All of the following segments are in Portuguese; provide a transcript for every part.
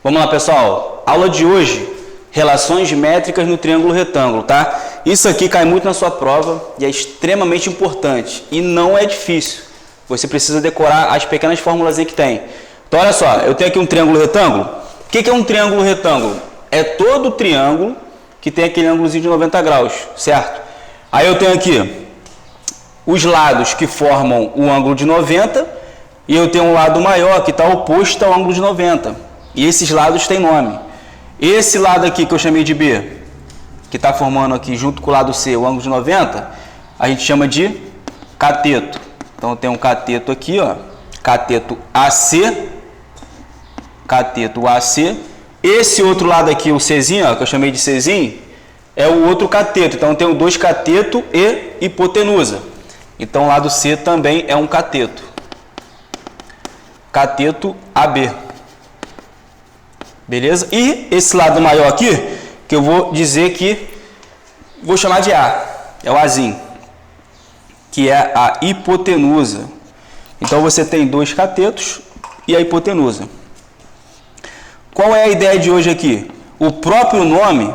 Vamos lá, pessoal. Aula de hoje, relações métricas no triângulo retângulo, tá? Isso aqui cai muito na sua prova e é extremamente importante e não é difícil. Você precisa decorar as pequenas fórmulas que tem. Então, olha só, eu tenho aqui um triângulo retângulo. O que é um triângulo retângulo? É todo triângulo que tem aquele ângulozinho de 90 graus, certo? Aí eu tenho aqui os lados que formam o ângulo de 90 e eu tenho um lado maior que está oposto ao ângulo de 90. E esses lados têm nome. Esse lado aqui que eu chamei de B, que está formando aqui junto com o lado C o ângulo de 90, a gente chama de cateto. Então eu tenho um cateto aqui, ó, cateto AC, cateto AC. Esse outro lado aqui, o Czinho, ó, que eu chamei de Czinho, é o outro cateto. Então eu tenho dois cateto e hipotenusa. Então o lado C também é um cateto. Cateto AB. Beleza? E esse lado maior aqui, que eu vou dizer que vou chamar de A, é o Azinho, que é a hipotenusa. Então você tem dois catetos e a hipotenusa. Qual é a ideia de hoje aqui? O próprio nome,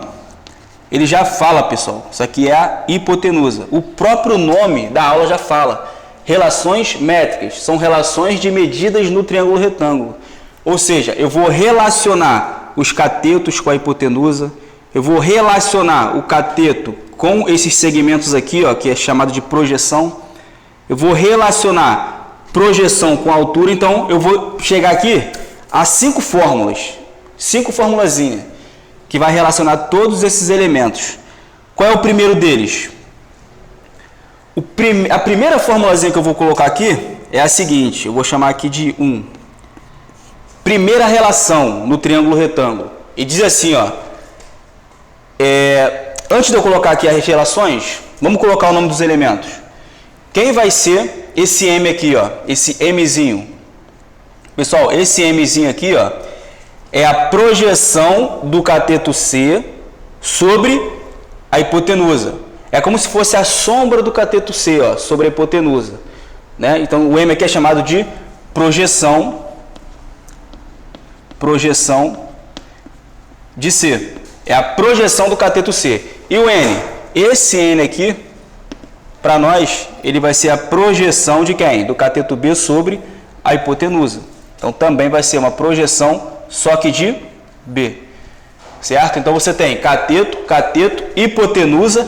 ele já fala, pessoal. Isso aqui é a hipotenusa. O próprio nome da aula já fala. Relações métricas, são relações de medidas no triângulo retângulo. Ou seja, eu vou relacionar os catetos com a hipotenusa, eu vou relacionar o cateto com esses segmentos aqui, ó, que é chamado de projeção. Eu vou relacionar projeção com altura, então eu vou chegar aqui a 5 fórmulas, 5 formulazinhas, que vai relacionar todos esses elementos. Qual é o primeiro deles? A primeira formulazinha que eu vou colocar aqui é a seguinte, eu vou chamar aqui de 1. Primeira relação no triângulo retângulo. E diz assim, ó. Antes de eu colocar aqui as relações, vamos colocar o nome dos elementos. Quem vai ser esse M aqui, ó? Esse Mzinho. Pessoal, esse Mzinho aqui, ó, é a projeção do cateto C sobre a hipotenusa. É como se fosse a sombra do cateto C, ó, sobre a hipotenusa, né? Então o M aqui é chamado de projeção de C. É a projeção do cateto C. E o N? Esse N aqui, para nós, ele vai ser a projeção de quem? Do cateto B sobre a hipotenusa. Então também vai ser uma projeção, só que de B. Certo? Então você tem cateto, cateto, hipotenusa.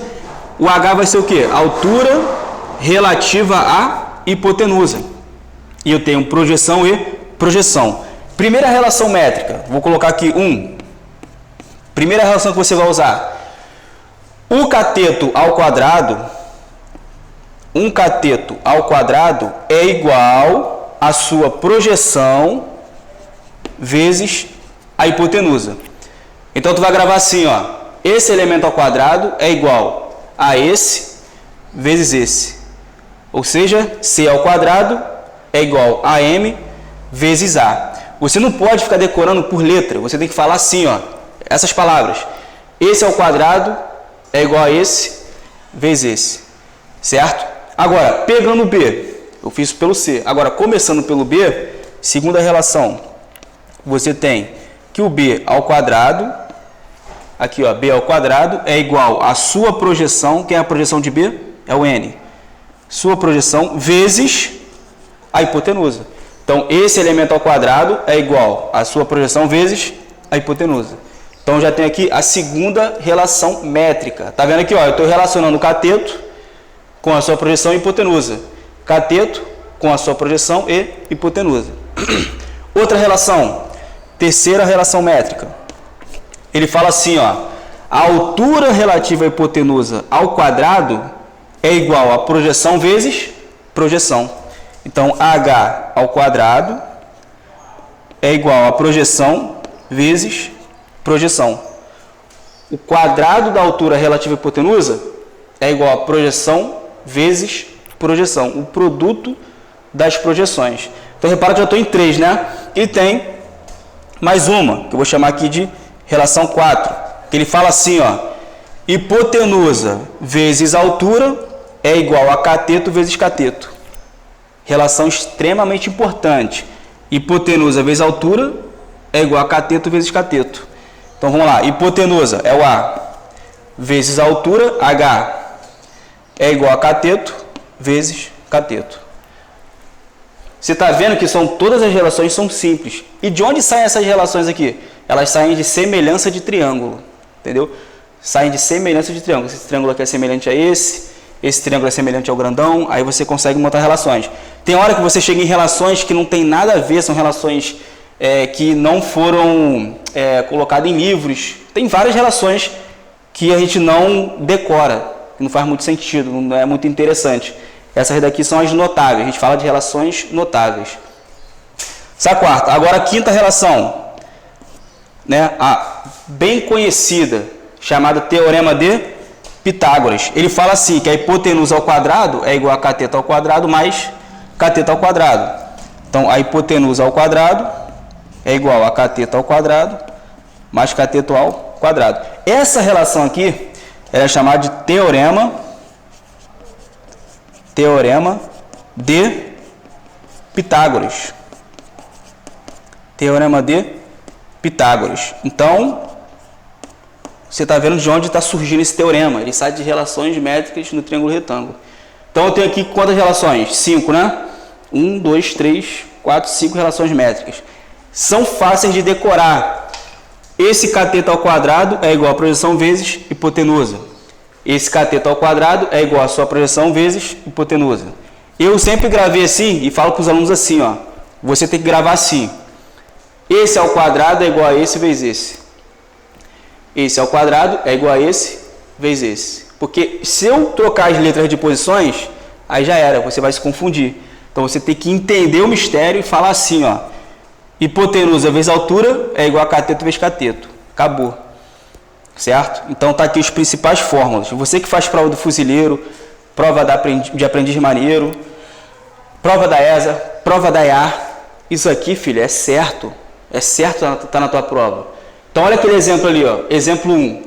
O H vai ser o quê? Altura relativa à hipotenusa. E eu tenho projeção e projeção. Primeira relação métrica, vou colocar aqui 1. Primeira relação que você vai usar. O cateto ao quadrado, um cateto ao quadrado é igual à sua projeção vezes a hipotenusa. Então tu vai gravar assim, ó. Esse elemento ao quadrado é igual a esse vezes esse. Ou seja, C ao quadrado é igual a M vezes A. Você não pode ficar decorando por letra, você tem que falar assim, ó, essas palavras. Esse ao quadrado é igual a esse vezes esse, certo? Agora, pegando o B, eu fiz pelo C. Agora, começando pelo B, segunda relação, você tem que o B ao quadrado, aqui ó, B ao quadrado é igual à sua projeção, quem é a projeção de B? É o N. Sua projeção vezes a hipotenusa. Então, esse elemento ao quadrado é igual à sua projeção vezes a hipotenusa. Então, já tem aqui a segunda relação métrica. Tá vendo aqui, ó? Eu estou relacionando o cateto com a sua projeção e hipotenusa. Cateto com a sua projeção e hipotenusa. Outra relação, terceira relação métrica. Ele fala assim, ó. A altura relativa à hipotenusa ao quadrado é igual a projeção vezes projeção. Então, H ao quadrado é igual a projeção vezes projeção. O quadrado da altura relativa à hipotenusa é igual a projeção vezes projeção. O produto das projeções. Então, repara que eu estou em 3, né? E tem mais uma, que eu vou chamar aqui de relação 4. Que ele fala assim, ó. Hipotenusa vezes altura é igual a cateto vezes cateto. Relação extremamente importante. Hipotenusa vezes altura é igual a cateto vezes cateto. Então vamos lá, hipotenusa é o A vezes a altura, H é igual a cateto vezes cateto. Você está vendo que todas as relações são simples. E de onde saem essas relações aqui? Elas saem de semelhança de triângulo, entendeu? Saem de semelhança de triângulo. Esse triângulo aqui é semelhante a esse triângulo é semelhante ao grandão, aí você consegue montar relações. Tem hora que você chega em relações que não tem nada a ver, são relações que não foram colocadas em livros. Tem várias relações que a gente não decora, que não faz muito sentido, não é muito interessante. Essas daqui são as notáveis, a gente fala de relações notáveis. Essa quarta. Agora a quinta relação, né, a bem conhecida, chamada Teorema de Pitágoras. Ele fala assim, que a hipotenusa ao quadrado é igual a cateto ao quadrado mais cateto ao quadrado. Então, a hipotenusa ao quadrado é igual a cateto ao quadrado mais cateto ao quadrado. Essa relação aqui é chamada de Teorema de Pitágoras. Teorema de Pitágoras. Então, você está vendo de onde está surgindo esse teorema. Ele sai de relações métricas no triângulo retângulo. Então, eu tenho aqui quantas relações? 5, né? 1, 2, 3, 4, 5 relações métricas. São fáceis de decorar. Esse cateto ao quadrado é igual a projeção vezes hipotenusa. Esse cateto ao quadrado é igual a sua projeção vezes hipotenusa. Eu sempre gravei assim e falo para os alunos assim, ó. Você tem que gravar assim. Esse ao quadrado é igual a esse vezes esse. Esse ao quadrado é igual a esse vezes esse. Porque se eu trocar as letras de posições, aí já era, você vai se confundir. Então você tem que entender o mistério e falar assim, ó. Hipotenusa vezes altura é igual a cateto vezes cateto. Acabou. Certo? Então tá aqui as principais fórmulas. Você que faz prova do fuzileiro, prova de aprendiz marinheiro, prova da ESA, prova da IAR. Isso aqui, filho, é certo. É certo tá na tua prova. Então, olha aquele exemplo ali, ó. Exemplo 1.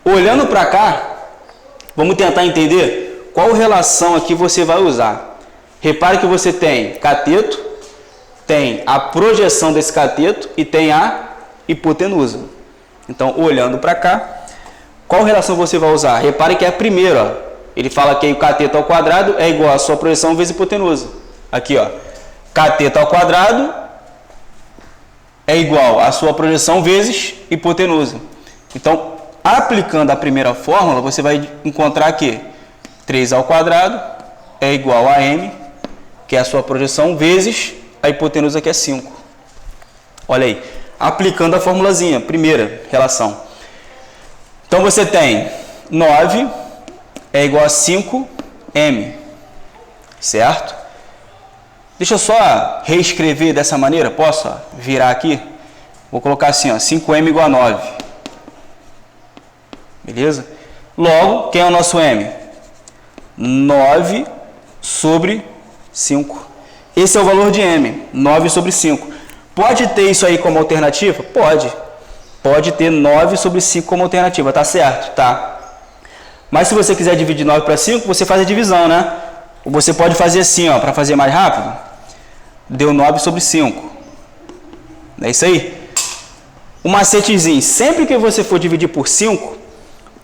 Olhando para cá, vamos tentar entender qual relação aqui você vai usar. Repare que você tem cateto, tem a projeção desse cateto e tem a hipotenusa. Então, olhando para cá, qual relação você vai usar? Repare que é a primeira, ó. Ele fala que o cateto ao quadrado é igual a sua projeção vezes hipotenusa. Aqui, ó. Cateto ao quadrado é igual a sua projeção vezes hipotenusa. Então, aplicando a primeira fórmula, você vai encontrar que 3 ao quadrado é igual a m, que é a sua projeção, vezes a hipotenusa, que é 5. Olha aí. Aplicando a formulazinha, primeira relação. Então, você tem 9 é igual a 5m. Certo? Deixa eu só reescrever dessa maneira, posso virar aqui? Vou colocar assim, ó, 5m igual a 9. Beleza? Logo, quem é o nosso m? 9 sobre 5. Esse é o valor de m, 9 sobre 5. Pode ter isso aí como alternativa? Pode. Pode ter 9 sobre 5 como alternativa, tá certo? Tá. Mas se você quiser dividir 9 para 5, você faz a divisão, né? Ou você pode fazer assim, ó, para fazer mais rápido. Deu 9 sobre 5. É isso aí? Um macetezinho. Sempre que você for dividir por 5,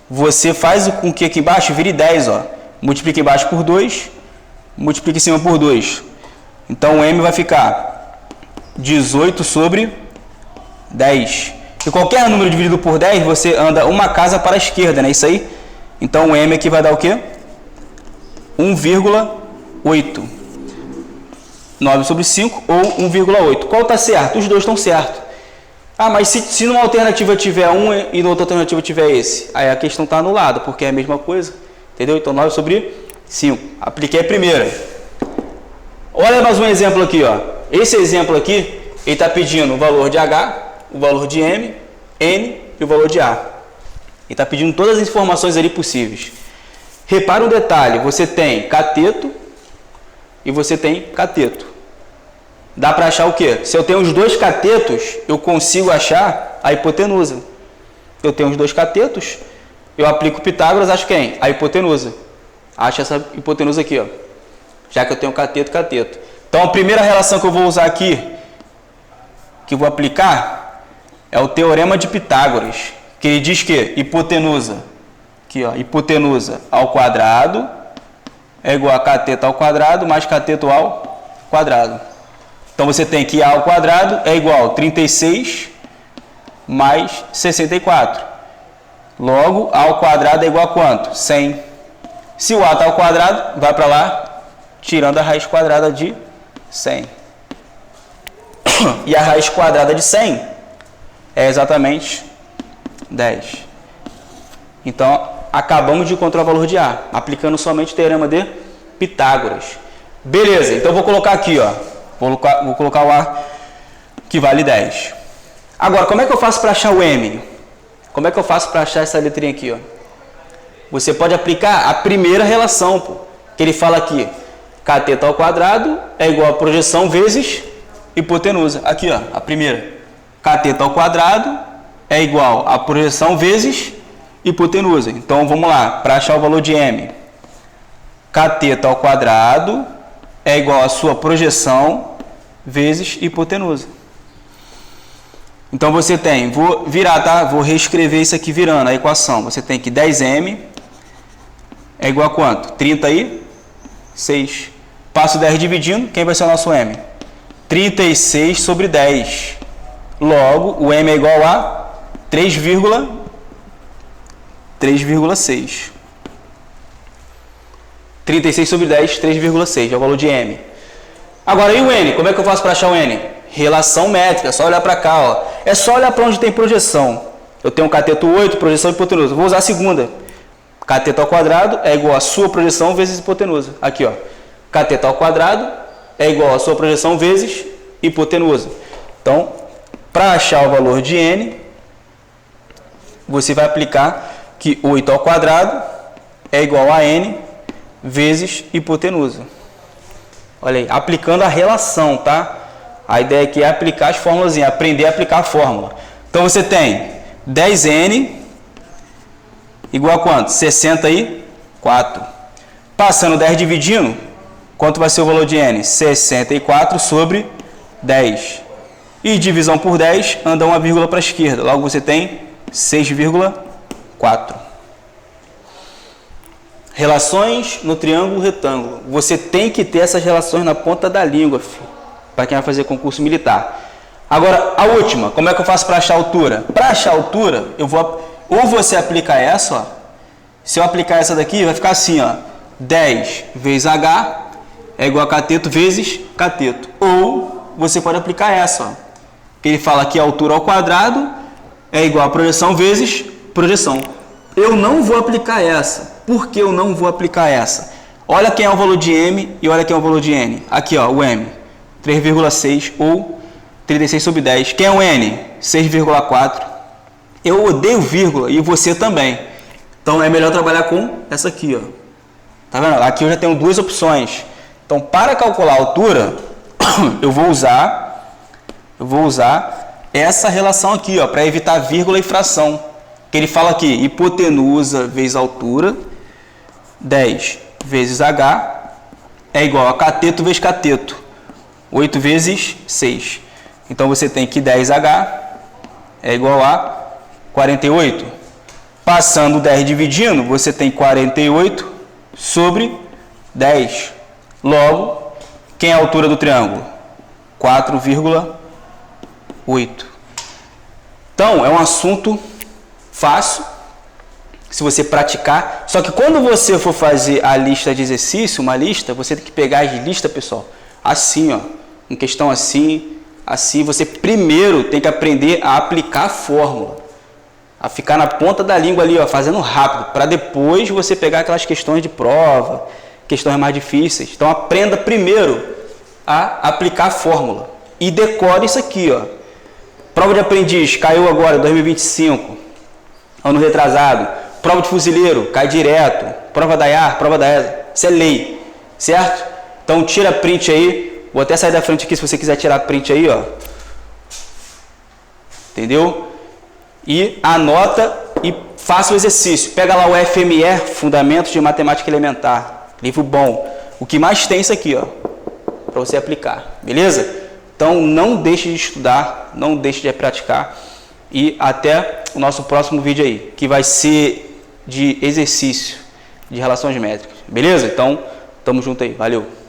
você faz com que aqui embaixo vire 10, ó. Multiplica embaixo por 2, multiplica em cima por 2. Então, o m vai ficar 18 sobre 10. E qualquer número dividido por 10, você anda uma casa para a esquerda, não é isso aí? Então, o m aqui vai dar o quê? 1,8. 9 sobre 5 ou 1,8. Qual está certo? Os dois estão certos. Ah, mas se numa alternativa tiver 1 e na outra alternativa tiver esse, aí a questão está anulada, porque é a mesma coisa. Entendeu? Então, 9 sobre 5. Apliquei a primeira. Olha mais um exemplo aqui, ó. Esse exemplo aqui, ele está pedindo o valor de H, o valor de M, N e o valor de A. Ele está pedindo todas as informações ali possíveis. Repara um detalhe, você tem cateto e você tem cateto. Dá para achar o quê? Se eu tenho os dois catetos, eu consigo achar a hipotenusa. Eu tenho os dois catetos, eu aplico Pitágoras, acho quem? A hipotenusa. Acho essa hipotenusa aqui, ó. Já que eu tenho cateto, cateto. Então, a primeira relação que eu vou usar aqui, que eu vou aplicar, É o Teorema de Pitágoras, que ele diz que hipotenusa, aqui ó, hipotenusa ao quadrado é igual a cateto ao quadrado mais cateto ao quadrado. Então você tem que A ao quadrado é igual a 36 mais 64. Logo, A ao quadrado é igual a quanto? 100. Se o A está ao quadrado, vai para lá, tirando a raiz quadrada de 100. E a raiz quadrada de 100 é exatamente 10. Então, acabamos de encontrar o valor de A, aplicando somente o Teorema de Pitágoras. Beleza, então vou colocar aqui, ó. Vou colocar o A que vale 10. Agora, como é que eu faço para achar o M? Como é que eu faço para achar essa letrinha aqui, ó? Você pode aplicar a primeira relação, pô, que ele fala aqui. Cateto ao quadrado é igual a projeção vezes hipotenusa. Aqui, ó, a primeira. Cateto ao quadrado é igual a projeção vezes hipotenusa. Então, vamos lá, para achar o valor de M. Cateto ao quadrado é igual a sua projeção vezes hipotenusa. Então, você tem, vou virar, tá? Vou reescrever isso aqui virando a equação. Você tem que 10M é igual a quanto? 36. Passo 10 dividindo, quem vai ser o nosso M? 36 sobre 10. Logo, o M é igual a 3,6. 36 sobre 10, 3,6 é o valor de M. Agora, e o N? Como é que eu faço para achar o N? Relação métrica, só olhar para cá, ó. É só olhar para onde tem projeção. Eu tenho um cateto 8, projeção hipotenusa. Vou usar a segunda. Cateto ao quadrado é igual a sua projeção vezes hipotenusa. Aqui, ó. Cateto ao quadrado é igual a sua projeção vezes hipotenusa. Então, para achar o valor de N, você vai aplicar que 8 ao quadrado é igual a N vezes hipotenusa. Olha aí, aplicando a relação, tá? A ideia aqui é aplicar as fórmulas, aprender a aplicar a fórmula. Então, você tem 10N igual a quanto? 64. Passando 10 dividindo, quanto vai ser o valor de N? 64 sobre 10. E divisão por 10, anda uma vírgula para a esquerda. Logo, você tem 6,4. Relações no triângulo retângulo. Você tem que ter essas relações na ponta da língua, filho, para quem vai fazer concurso militar. Agora, a última, como é que eu faço para achar a altura? Para achar a altura, eu vou... Ou você aplica essa, ó. Se eu aplicar essa daqui, vai ficar assim, ó. 10 vezes H é igual a cateto vezes cateto. Ou você pode aplicar essa, ó. Que ele fala que a altura ao quadrado é igual a projeção vezes projeção. Eu não vou aplicar essa. Por que eu não vou aplicar essa? Olha quem é o valor de M e olha quem é o valor de N. Aqui, ó, o M. 3,6 ou 36 sobre 10. Quem é o N? 6,4. Eu odeio vírgula e você também. Então, é melhor trabalhar com essa aqui, ó. Tá vendo? Aqui eu já tenho duas opções. Então, para calcular a altura, eu vou usar essa relação aqui, ó, para evitar vírgula e fração. Que ele fala aqui, hipotenusa vezes altura, 10 vezes H é igual a cateto vezes cateto, 8 vezes 6. Então, você tem que 10H é igual a 48. Passando 10 dividindo, você tem 48 sobre 10. Logo, quem é a altura do triângulo? 4,8. Então, é um assunto fácil, se você praticar. Só que quando você for fazer a lista de exercício, uma lista, você tem que pegar as listas, pessoal, assim, ó, em questão assim, assim. Você primeiro tem que aprender a aplicar a fórmula, a ficar na ponta da língua ali, ó, fazendo rápido, para depois você pegar aquelas questões de prova, questões mais difíceis. Então, aprenda primeiro a aplicar a fórmula e decore isso aqui, ó. Prova de aprendiz caiu agora, 2025, ano retrasado. Prova de fuzileiro cai direto. Prova da IAR, prova da ESA. Isso é lei, certo? Então, tira print aí. Vou até sair da frente aqui se você quiser tirar print aí, ó. Entendeu? E anota e faça o exercício. Pega lá o FME, Fundamentos de Matemática Elementar. Livro bom. O que mais tem é isso aqui, ó, para você aplicar. Beleza? Então, não deixe de estudar, não deixe de praticar. e até o nosso próximo vídeo aí, que vai ser de exercício de relações métricas. Beleza? Então, tamo junto aí. Valeu!